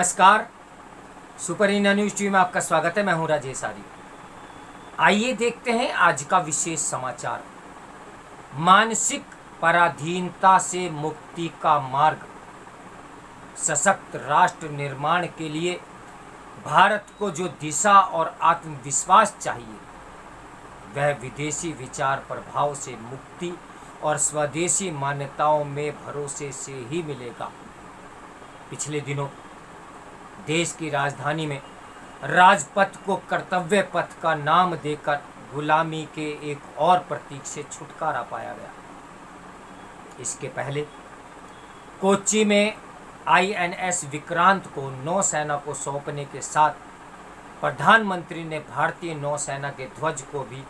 नमस्कार। Super India news TV में आपका स्वागत है। मैं हूं राजेश आर्य। आइए देखते हैं आज का विशेष समाचार। मानसिक पराधीनता से मुक्ति का मार्ग। सशक्त राष्ट्र निर्माण के लिए भारत को जो दिशा और आत्मविश्वास चाहिए वह विदेशी विचार प्रभाव से मुक्ति और स्वदेशी मान्यताओं में भरोसे से ही मिलेगा। पिछले दिनों देश की राजधानी में राजपथ को कर्तव्य पथ का नाम देकर गुलामी के एक और प्रतीक से छुटकारा पाया गया। इसके पहले कोच्चि में INS विक्रांत को नौसेना को सौंपने के साथ प्रधानमंत्री ने भारतीय नौसेना के ध्वज को भी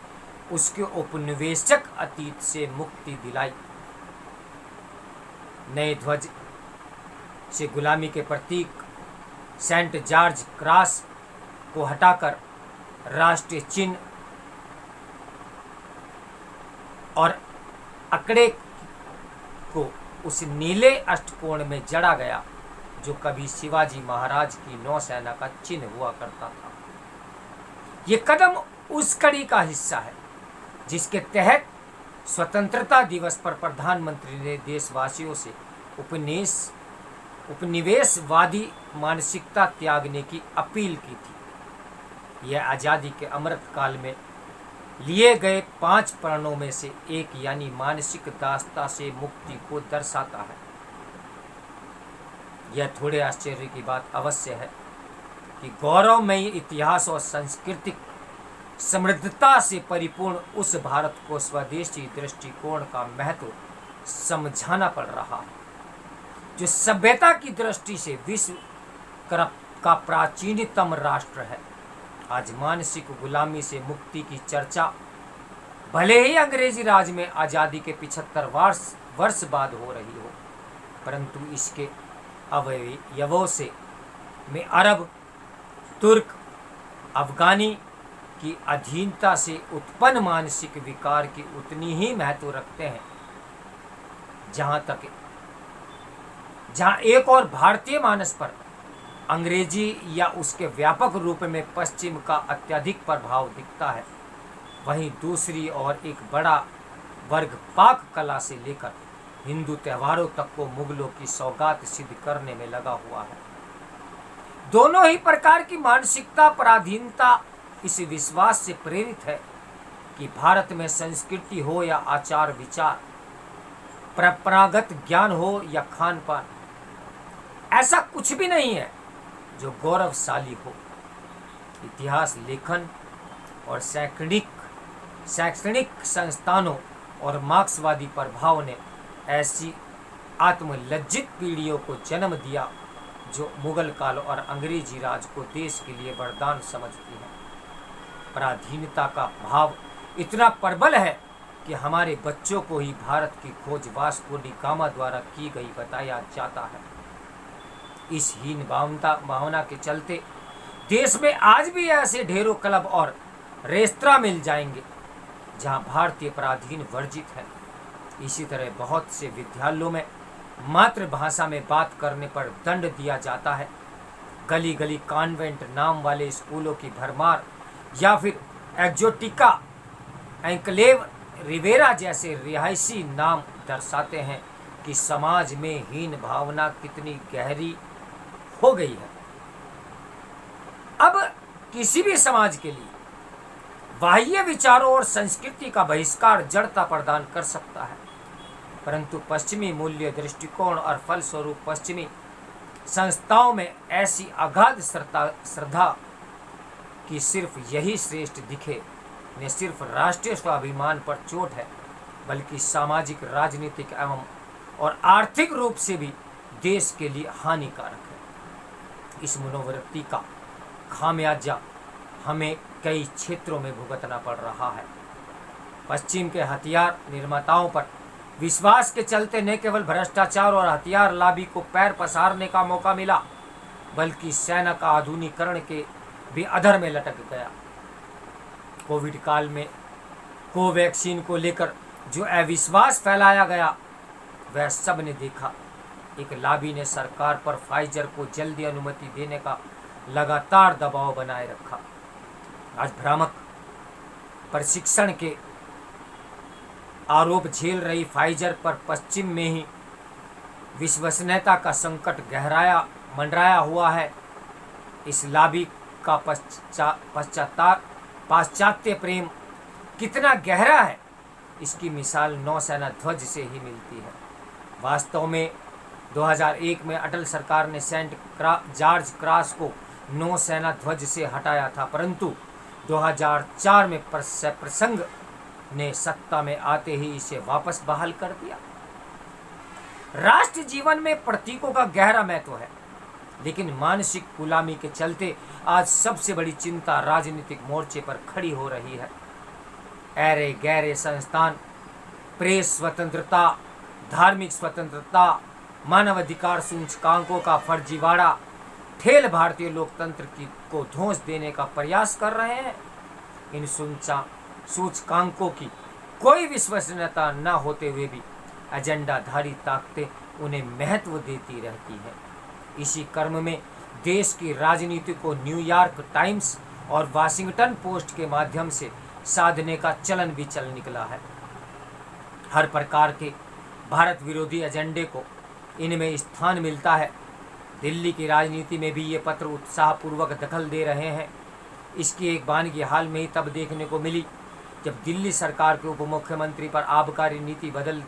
उसके उपनिवेशक अतीत से मुक्ति दिलाई। नए ध्वज से गुलामी के प्रतीक सेंट जॉर्ज क्रॉस को हटाकर राष्ट्रीय चिन्ह और अकड़े को उस नीले अष्टकोण में जड़ा गया जो कभी शिवाजी महाराज की नौसेना का चिन्ह हुआ करता था। ये कदम उस कड़ी का हिस्सा है जिसके तहत स्वतंत्रता दिवस पर प्रधानमंत्री ने देशवासियों से उपनिवेशवादी मानसिकता त्यागने की अपील की थी। यह आज़ादी के अमृत काल में लिए गए 5 प्रणों में से एक यानी मानसिक दासता से मुक्ति को दर्शाता है। यह थोड़े आश्चर्य की बात अवश्य है कि गौरवमयी इतिहास और सांस्कृतिक समृद्धता से परिपूर्ण उस भारत को स्वदेशी दृष्टिकोण का महत्व समझाना पड़ रहा है जो सभ्यता की दृष्टि से विश्व का प्राचीनतम राष्ट्र है। आज मानसिक गुलामी से मुक्ति की चर्चा भले ही अंग्रेजी राज में आज़ादी के 75 वर्ष बाद हो रही हो, परंतु इसके अवयवों से में अरब, तुर्क, अफगानी की अधीनता से उत्पन्न मानसिक विकार की उतनी ही महत्व रखते हैं जहां एक और भारतीय मानस पर अंग्रेजी या उसके व्यापक रूप में पश्चिम का अत्यधिक प्रभाव दिखता है, वहीं दूसरी ओर एक बड़ा वर्ग पाक कला से लेकर हिंदू त्योहारों तक को मुगलों की सौगात सिद्ध करने में लगा हुआ है। दोनों ही प्रकार की मानसिकता पराधीनता इस विश्वास से प्रेरित है कि भारत में संस्कृति हो या आचार विचार, परंपरागत ज्ञान हो या खान पान, ऐसा कुछ भी नहीं है जो गौरवशाली हो। इतिहास लेखन और शैक्षणिक संस्थानों और मार्क्सवादी प्रभाव ने ऐसी आत्मलज्जित पीढ़ियों को जन्म दिया जो मुगल काल और अंग्रेजी राज को देश के लिए वरदान समझती है। पराधीनता का भाव इतना प्रबल है कि हमारे बच्चों को ही भारत की खोज वास्को डी गामा द्वारा की गई बताया जाता है। इस हीन भावना के चलते देश में आज भी ऐसे ढेरों क्लब और रेस्तरां मिल जाएंगे जहां भारतीय पराधीन वर्जित है। इसी तरह बहुत से विद्यालयों में मातृभाषा में बात करने पर दंड दिया जाता है। गली गली कॉन्वेंट नाम वाले स्कूलों की भरमार या फिर एक्जोटिका, एंक्लेव, रिवेरा जैसे रिहायशी नाम दर्शाते हैं कि समाज में हीन भावना कितनी गहरी हो गई है। अब किसी भी समाज के लिए बाह्य विचारों और संस्कृति का बहिष्कार जड़ता प्रदान कर सकता है, परंतु पश्चिमी मूल्य दृष्टिकोण और फलस्वरूप पश्चिमी संस्थाओं में ऐसी अगाध श्रद्धा कि सिर्फ यही श्रेष्ठ दिखे न सिर्फ राष्ट्रीय स्वाभिमान पर चोट है बल्कि सामाजिक, राजनीतिक एवं और आर्थिक रूप से भी देश के लिए हानिकारक है। इस मनोवृत्ति का खामियाजा हमें कई क्षेत्रों में भुगतना पड़ रहा है। पश्चिम के हथियार निर्माताओं पर विश्वास के चलते न केवल भ्रष्टाचार और हथियार लाबी को पैर पसारने का मौका मिला बल्कि सेना का आधुनिकीकरण के भी अधर में लटक गया। कोविड काल में कोवैक्सीन को लेकर जो अविश्वास फैलाया गया वह सब ने देखा। एक लॉबी ने सरकार पर फाइजर को जल्दी अनुमति देने का लगातार दबाव बनाए रखा। आज भ्रामक प्रशिक्षण के आरोप झेल रही फाइजर पर पश्चिम में ही विश्वसनीयता का संकट मंडराया हुआ है। इस लॉबी का पाश्चात्य प्रेम कितना गहरा है, इसकी मिसाल नौसेना ध्वज से ही मिलती है। वास्तव में 2001 में अटल सरकार ने सेंट जॉर्ज क्रॉस को नौसेना ध्वज से हटाया था, परंतु 2004 में प्रसंग ने सत्ता में आते ही इसे वापस बहाल कर दिया। राष्ट्र जीवन में प्रतीकों का गहरा महत्व है, लेकिन मानसिक गुलामी के चलते आज सबसे बड़ी चिंता राजनीतिक मोर्चे पर खड़ी हो रही है। ऐरे गैरे संस्थान, प्रेस स्वतंत्रता, धार्मिक स्वतंत्रता, मानवाधिकार सूचकांकों का फर्जीवाड़ा ठेल भारतीय लोकतंत्र को धौंस देने का प्रयास कर रहे हैं। इन सूचकांकों की कोई विश्वसनीयता न होते हुए भी एजेंडाधारी ताकतें उन्हें महत्व देती रहती हैं। इसी क्रम में देश की राजनीति को न्यूयॉर्क टाइम्स और वाशिंगटन पोस्ट के माध्यम से साधने का चलन भी चल निकला है। हर प्रकार के भारत विरोधी एजेंडे को इनमें स्थान मिलता है। दिल्ली की राजनीति में भी ये पत्र उत्साहपूर्वक दखल दे रहे हैं। इसकी एक वानगी हाल में ही तब देखने को मिली जब दिल्ली सरकार के उप मुख्यमंत्री पर आबकारी नीति बदल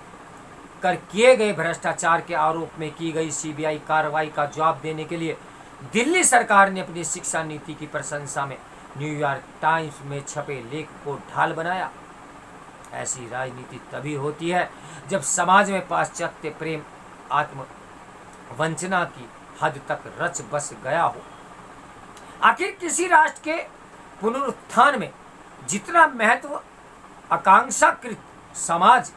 कर किए गए भ्रष्टाचार के आरोप में की गई सीबीआई कार्रवाई का जवाब देने के लिए दिल्ली सरकार ने अपनी शिक्षा नीति की प्रशंसा में न्यूयॉर्क टाइम्स में छपे लेख को ढाल बनाया। ऐसी राजनीति तभी होती है जब समाज में पाश्चात्य प्रेम आत्म वंचना की हद तक रच बस गया हो। आखिर किसी राष्ट्र के पुनरुत्थान में जितना महत्व आकांक्षाकृत समाज,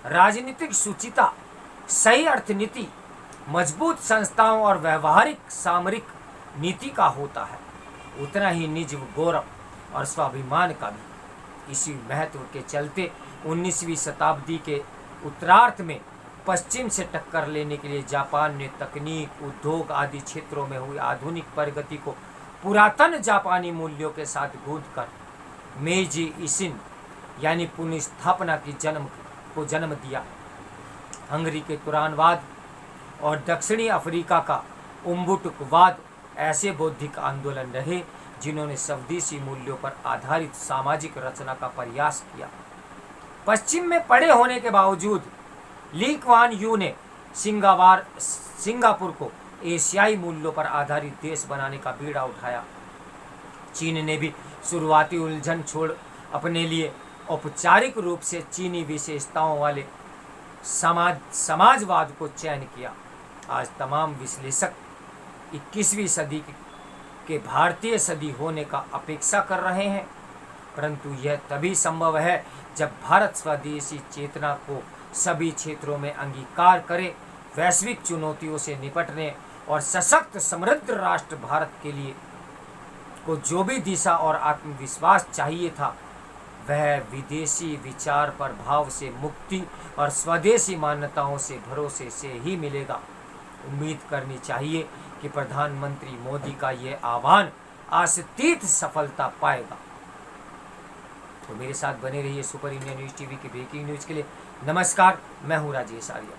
राजनीतिक सुचिता, सही अर्थनीति, मजबूत संस्थाओं और व्यवहारिक सामरिक नीति का होता है, उतना ही निज गौरव और स्वाभिमान का भी। इसी महत्व के चलते 19वीं शताब्दी के उत्तरार्ध में पश्चिम से टक्कर लेने के लिए जापान ने तकनीक, उद्योग आदि क्षेत्रों में हुई आधुनिक प्रगति को पुरातन जापानी मूल्यों के साथ गूंथकर मेइजी इशिन यानी पुनर्स्थापना की जन्म दिया। हंगरी के तुरानवाद और दक्षिणी अफ्रीका का उम्बुटुकवाद ऐसे बौद्धिक आंदोलन रहे जिन्होंने स्वदेशी मूल्यों पर आधारित सामाजिक रचना का प्रयास किया। पश्चिम में पड़े होने के बावजूद ली कुआन यू ने सिंगापुर को एशियाई मूल्यों पर आधारित देश बनाने का बीड़ा उठाया। चीन ने भी शुरुआती उलझन छोड़ अपने लिए औपचारिक रूप से चीनी विशेषताओं वाले समाजवाद को चयन किया। आज तमाम विश्लेषक 21वीं सदी के भारतीय सदी होने का अपेक्षा कर रहे हैं, परंतु यह तभी संभव है जब भारत स्वदेशी चेतना को सभी क्षेत्रों में अंगीकार करे, वैश्विक चुनौतियों से निपटने और सशक्त समृद्ध राष्ट्र भारत के लिए को जो भी दिशा और आत्मविश्वास चाहिए था, वह विदेशी विचार प्रभाव से मुक्ति और स्वदेशी मान्यताओं से भरोसे से ही मिलेगा। उम्मीद करनी चाहिए कि प्रधानमंत्री मोदी का ये आह्वान आशातीत सफलता पाएगा। तो मेरे साथ बने रहिए सुपर इंडिया न्यूज़ टीवी की ब्रेकिंग न्यूज़ के लिए। नमस्कार, मैं हूँ राजेश आर्य।